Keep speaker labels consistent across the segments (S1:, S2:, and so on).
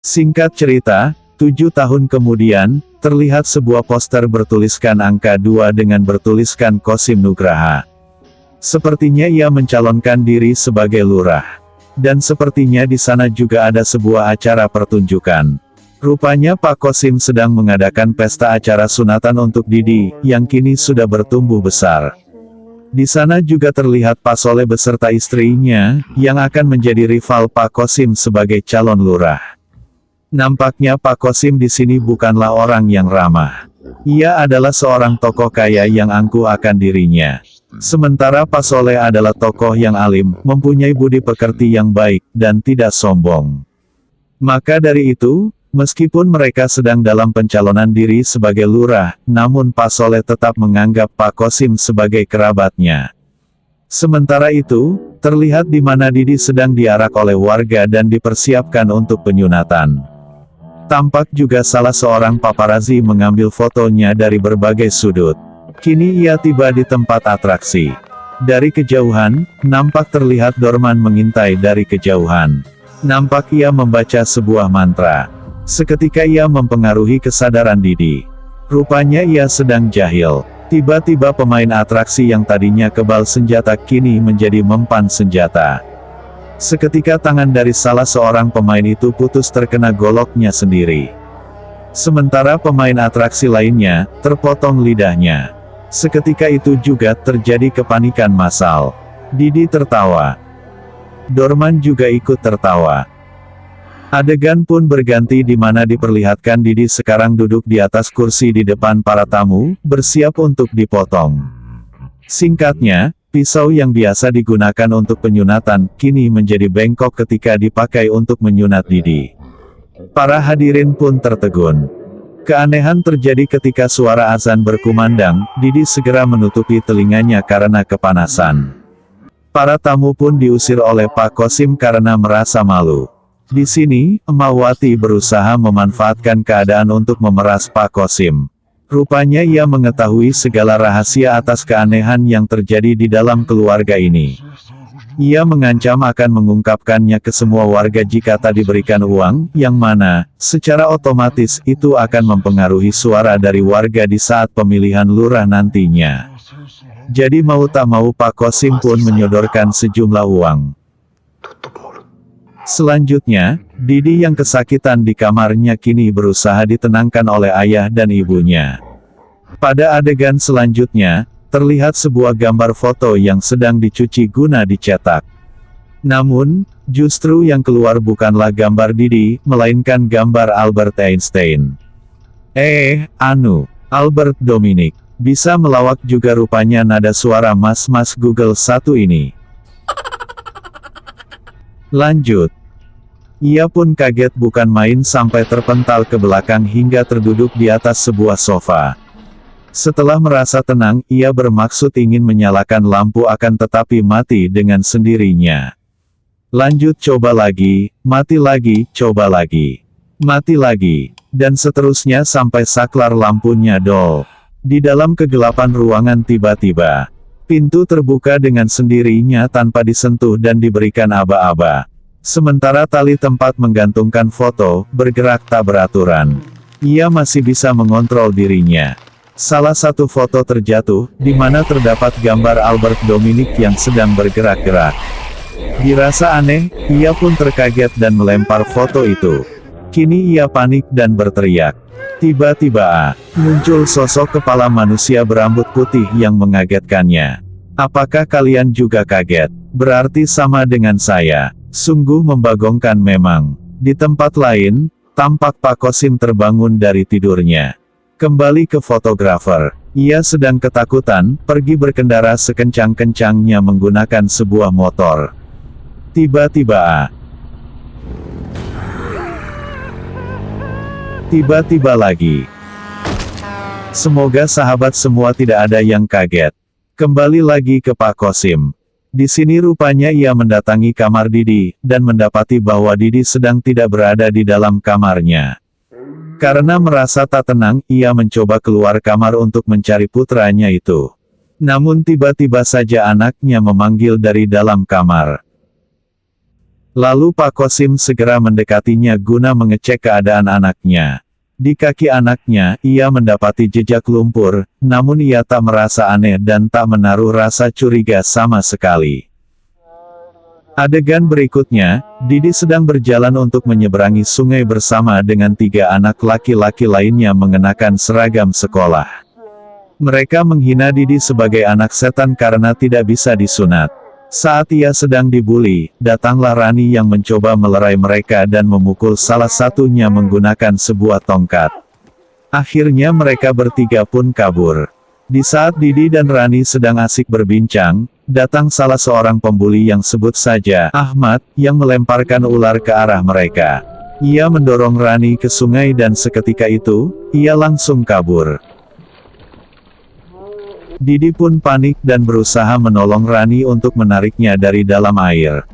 S1: Singkat cerita, 7 tahun kemudian, terlihat sebuah poster bertuliskan angka 2 dengan bertuliskan Kosim Nugraha. Sepertinya ia mencalonkan diri sebagai lurah. Dan sepertinya di sana juga ada sebuah acara pertunjukan. Rupanya Pak Kosim sedang mengadakan pesta acara sunatan untuk Didi, yang kini sudah bertumbuh besar. Di sana juga terlihat Pak Soleh beserta istrinya, yang akan menjadi rival Pak Kosim sebagai calon lurah. Nampaknya Pak Kosim di sini bukanlah orang yang ramah. Ia adalah seorang tokoh kaya yang angkuh akan dirinya. Sementara Pak Soleh adalah tokoh yang alim, mempunyai budi pekerti yang baik, dan tidak sombong. Maka dari itu, meskipun mereka sedang dalam pencalonan diri sebagai lurah, namun Pak Soleh tetap menganggap Pak Kosim sebagai kerabatnya. Sementara itu, terlihat di mana Didi sedang diarak oleh warga dan dipersiapkan untuk penyunatan. Tampak juga salah seorang paparazi mengambil fotonya dari berbagai sudut. Kini ia tiba di tempat atraksi. Dari kejauhan, nampak terlihat Dorman mengintai dari kejauhan. Nampak ia membaca sebuah mantra. Seketika ia mempengaruhi kesadaran Didi. Rupanya ia sedang jahil. Tiba-tiba pemain atraksi yang tadinya kebal senjata kini menjadi mempan senjata. Seketika tangan dari salah seorang pemain itu putus terkena goloknya sendiri. Sementara pemain atraksi lainnya, terpotong lidahnya. Seketika itu juga terjadi kepanikan massal. Didi tertawa. Dorman juga ikut tertawa. Adegan pun berganti di mana diperlihatkan Didi sekarang duduk di atas kursi di depan para tamu, bersiap untuk dipotong. Singkatnya, pisau yang biasa digunakan untuk penyunatan, kini menjadi bengkok ketika dipakai untuk menyunat Didi. Para hadirin pun tertegun. Keanehan terjadi ketika suara azan berkumandang, Didi segera menutupi telinganya karena kepanasan. Para tamu pun diusir oleh Pak Kosim karena merasa malu. Di sini, Emawati berusaha memanfaatkan keadaan untuk memeras Pak Kosim. Rupanya ia mengetahui segala rahasia atas keanehan yang terjadi di dalam keluarga ini. Ia mengancam akan mengungkapkannya ke semua warga jika tak diberikan uang, yang mana, secara otomatis itu akan mempengaruhi suara dari warga di saat pemilihan lurah nantinya. Jadi mau tak mau Pak Kosim pun menyodorkan sejumlah uang. Selanjutnya, Didi yang kesakitan di kamarnya kini berusaha ditenangkan oleh ayah dan ibunya. Pada adegan selanjutnya, terlihat sebuah gambar foto yang sedang dicuci guna dicetak. Namun, justru yang keluar bukanlah gambar Didi, melainkan gambar Albert Einstein. Albert Dominic. Bisa melawak juga rupanya nada suara mas-mas Google satu ini. Lanjut. Ia pun kaget bukan main sampai terpental ke belakang hingga terduduk di atas sebuah sofa. Setelah merasa tenang, ia bermaksud ingin menyalakan lampu akan tetapi mati dengan sendirinya. Lanjut coba lagi, mati lagi, coba lagi. Mati lagi. Dan seterusnya sampai saklar lampunya dol. Di dalam kegelapan ruangan tiba-tiba, pintu terbuka dengan sendirinya tanpa disentuh dan diberikan aba-aba. Sementara tali tempat menggantungkan foto, bergerak tak beraturan. Ia masih bisa mengontrol dirinya. Salah satu foto terjatuh, di mana terdapat gambar Albert Dominic yang sedang bergerak-gerak. Dirasa aneh, ia pun terkaget dan melempar foto itu. Kini ia panik dan berteriak. Tiba-tiba, muncul sosok kepala manusia berambut putih yang mengagetkannya. Apakah kalian juga kaget? Berarti sama dengan saya. Sungguh membagongkan memang. Di tempat lain, tampak Pak Kosim terbangun dari tidurnya. Kembali ke fotografer. Ia sedang ketakutan, pergi berkendara sekencang-kencangnya menggunakan sebuah motor. Tiba-tiba lagi. Semoga sahabat semua tidak ada yang kaget. Kembali lagi ke Pak Kosim. Di sini rupanya ia mendatangi kamar Didi, dan mendapati bahwa Didi sedang tidak berada di dalam kamarnya. Karena merasa tak tenang, ia mencoba keluar kamar untuk mencari putranya itu. Namun tiba-tiba saja anaknya memanggil dari dalam kamar. Lalu Pak Kosim segera mendekatinya guna mengecek keadaan anaknya. Di kaki anaknya, ia mendapati jejak lumpur, namun ia tak merasa aneh dan tak menaruh rasa curiga sama sekali. Adegan berikutnya, Didi sedang berjalan untuk menyeberangi sungai bersama dengan 3 anak laki-laki lainnya mengenakan seragam sekolah. Mereka menghina Didi sebagai anak setan karena tidak bisa disunat. Saat ia sedang dibuli, datanglah Rani yang mencoba melerai mereka dan memukul salah satunya menggunakan sebuah tongkat. Akhirnya mereka bertiga pun kabur. Di saat Didi dan Rani sedang asik berbincang, datang salah seorang pembuli yang sebut saja Ahmad, yang melemparkan ular ke arah mereka. Ia mendorong Rani ke sungai dan seketika itu, ia langsung kabur. Didi pun panik dan berusaha menolong Rani untuk menariknya dari dalam air.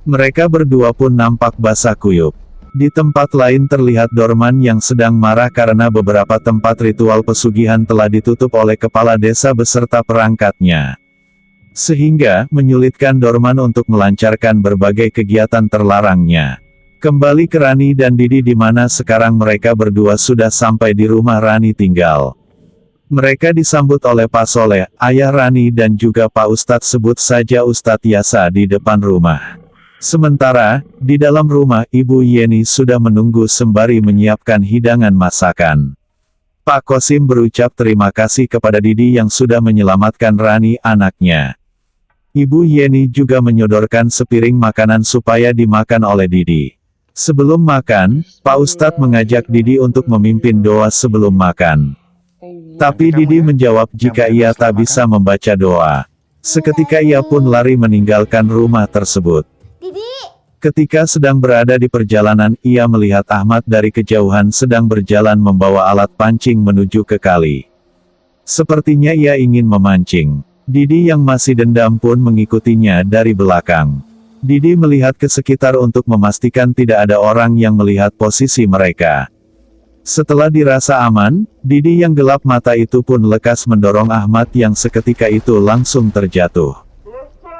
S1: Mereka berdua pun nampak basah kuyup. Di tempat lain terlihat Dorman yang sedang marah karena beberapa tempat ritual pesugihan telah ditutup oleh kepala desa beserta perangkatnya. Sehingga, menyulitkan Dorman untuk melancarkan berbagai kegiatan terlarangnya. Kembali ke Rani dan Didi di mana sekarang mereka berdua sudah sampai di rumah Rani tinggal. Mereka disambut oleh Pak Soleh, ayah Rani dan juga Pak Ustadz sebut saja Ustadz Yasa di depan rumah. Sementara, di dalam rumah Ibu Yeni sudah menunggu sembari menyiapkan hidangan masakan. Pak Kosim berucap terima kasih kepada Didi yang sudah menyelamatkan Rani anaknya. Ibu Yeni juga menyodorkan sepiring makanan supaya dimakan oleh Didi. Sebelum makan, Pak Ustadz mengajak Didi untuk memimpin doa sebelum makan. Tapi Didi menjawab jika ia tak bisa membaca doa. Seketika ia pun lari meninggalkan rumah tersebut. Ketika sedang berada di perjalanan, ia melihat Ahmad dari kejauhan sedang berjalan membawa alat pancing menuju ke kali. Sepertinya ia ingin memancing. Didi yang masih dendam pun mengikutinya dari belakang. Didi melihat ke sekitar untuk memastikan tidak ada orang yang melihat posisi mereka. Setelah dirasa aman, Didi yang gelap mata itu pun lekas mendorong Ahmad yang seketika itu langsung terjatuh.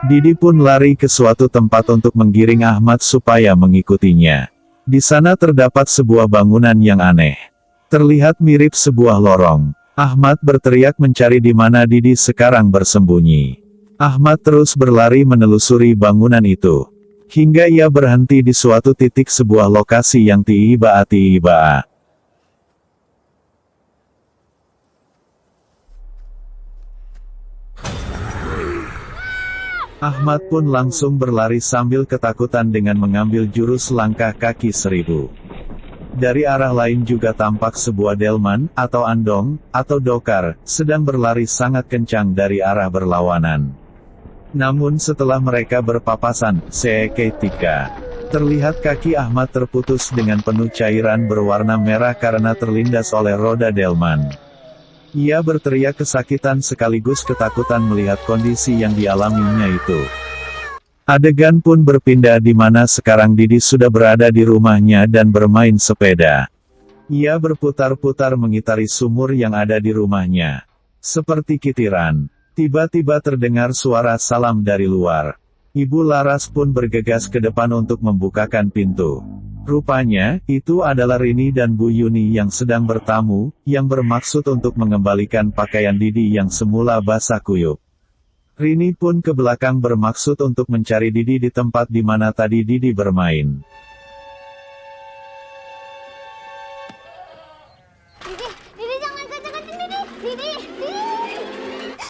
S1: Didi pun lari ke suatu tempat untuk menggiring Ahmad supaya mengikutinya. Di sana terdapat sebuah bangunan yang aneh. Terlihat mirip sebuah lorong. Ahmad berteriak mencari di mana Didi sekarang bersembunyi. Ahmad terus berlari menelusuri bangunan itu. Hingga ia berhenti di suatu titik sebuah lokasi yang tiba-tiba. Ahmad pun langsung berlari sambil ketakutan dengan mengambil jurus langkah kaki 1000. Dari arah lain juga tampak sebuah delman, atau andong, atau dokar, sedang berlari sangat kencang dari arah berlawanan. Namun setelah mereka berpapasan, seketika, terlihat kaki Ahmad terputus dengan penuh cairan berwarna merah karena terlindas oleh roda delman. Ia berteriak kesakitan sekaligus ketakutan melihat kondisi yang dialaminya itu. Adegan pun berpindah di mana sekarang Didi sudah berada di rumahnya dan bermain sepeda. Ia berputar-putar mengitari sumur yang ada di rumahnya. Seperti kitiran, tiba-tiba terdengar suara salam dari luar. Ibu Laras pun bergegas ke depan untuk membukakan pintu. Rupanya, itu adalah Rini dan Bu Yuni yang sedang bertamu, yang bermaksud untuk mengembalikan pakaian Didi yang semula basah kuyup. Rini pun ke belakang bermaksud untuk mencari Didi di tempat di mana tadi Didi bermain.
S2: Didi jangan kenceng-kenceng Didi. Didi.